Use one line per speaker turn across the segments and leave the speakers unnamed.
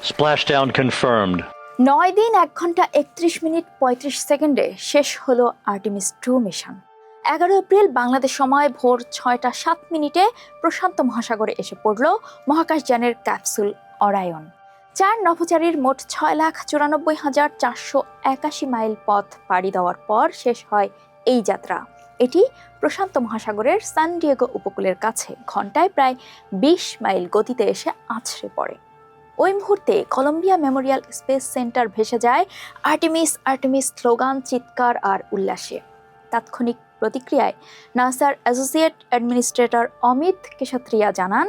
Splashdown confirmed.
9 দিন 1 ঘন্টা 31 minute 35 সেকেন্ডে শেষ হলো আর্টেমিস 2 মিশন। 11 এপ্রিল বাংলাদেশ সময় ভোর 6টা 7 মিনিটে প্রশান্ত মহাসাগরে এসে পড়ল মহাকাশযানের ক্যাপসুল অরায়ন। 4 নভোচারীর মোট 6,94,481 মাইল পথ পাড়ি দেওয়ার পর শেষ হয় এই যাত্রা। এটি প্রশান্ত মহাসাগরের সান ডিয়েগো উপকূলের কাছে ঘন্টায় প্রায় 20 মাইল গতিতে এসে আছড়ে পড়ে। ওই মুহূর্তে কলম্বিয়া মেমোরিয়াল স্পেস সেন্টার ভেসে যায় আর্টেমিস আর্টেমিস স্লোগান, চিৎকার আর উল্লাসে। তাৎক্ষণিক প্রতিক্রিয়ায় নাসার অ্যাসোসিয়েট অ্যাডমিনিস্ট্রেটর অমিত কেশাত্রিয়া জানান,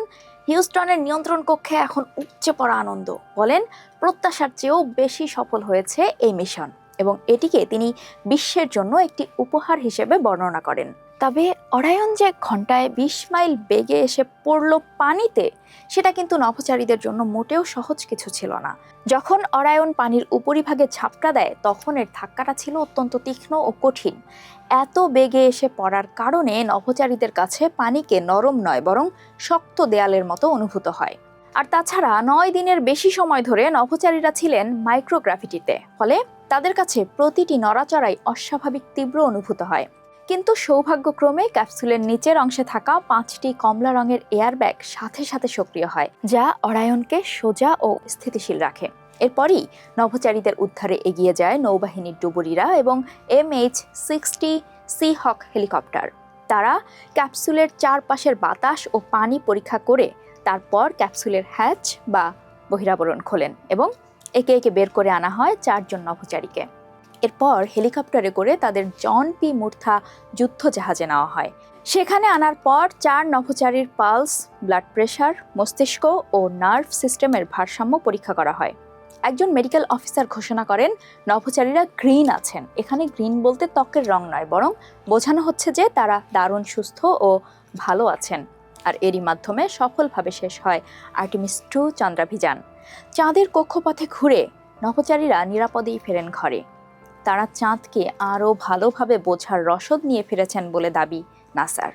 হিউস্টনের নিয়ন্ত্রণ কক্ষে এখন উপচে পড়া আনন্দ। বলেন, প্রত্যাশার চেয়েও বেশি সফল হয়েছে এই মিশন এবং এটিকে তিনি বিশ্বের জন্য একটি উপহার হিসেবে বর্ণনা করেন। তবে অরায়ন যে ঘন্টায় 20 মাইল বেগে এসে পড়ল পানিতে, সেটা কিন্তু নভোচারীদের জন্য মোটেও সহজ কিছু ছিল না। যখন অরায়ন পানির উপরিভাগে ঝাপটা দেয় তখন এর ধাক্কাটা ছিল অত্যন্ত তীক্ষ্ণ ও কঠিন। এত বেগে এসে পড়ার কারণে নভোচারীদের কাছে পানিকে নরম নয় বরং শক্ত দেয়ালের মতো অনুভূত হয়। আর তাছাড়া 9 দিনের বেশি সময় ধরে নভোচারীরা ছিলেন মাইক্রোগ্রাভিটিতে, ফলে তাদের কাছে প্রতিটি নড়াচড়াই অস্বাভাবিক তীব্র অনুভূত হয়। কিন্তু সৌভাগ্যক্রমে ক্যাপসুলের নিচের অংশে থাকা 5টি কমলা রঙের এয়ারব্যাগ সাথে সাথে সক্রিয় হয়, যা অরায়নকে সোজা ও স্থিতিশীল রাখে। এরপরই নভোচারীদের উদ্ধারে এগিয়ে যায় নৌবাহিনীর ডুবুরিরা এবং MH-60 সিহক হেলিকপ্টার। তারা ক্যাপসুলের চারপাশের বাতাস ও পানি পরীক্ষা করে তারপর ক্যাপসুলের হ্যাচ বা বহিরাবরণ খোলেন এবং একে একে বের করে আনা হয় 4 জন নভোচারীকে। এরপর হেলিকপ্টারে করে তাদের জন পি মুর্থা যুদ্ধ জাহাজে নেওয়া হয়। সেখানে আনার পর 4 নভোচারীর পালস, ব্লাড প্রেশার, মস্তিষ্ক ও নার্ভ সিস্টেমের ভারসাম্য পরীক্ষা করা হয়। একজন মেডিকেল অফিসার ঘোষণা করেন, নভোচারীরা গ্রিন আছেন। এখানে গ্রিন বলতে ত্বকের রং নয়, বরং বোঝানো হচ্ছে যে তারা দারুণ সুস্থ ও ভালো আছেন। আর এরই মাধ্যমে সফলভাবে শেষ হয় আর্টেমিস 2 চন্দ্রাভিযান। চাঁদের কক্ষপথে ঘুরে নভোচারীরা নিরাপদেই ফেরেন ঘরে। তারা চাঁদকে আরও ভালোভাবে বোঝার রসদ নিয়ে ফিরেছেন বলে দাবি নাসার।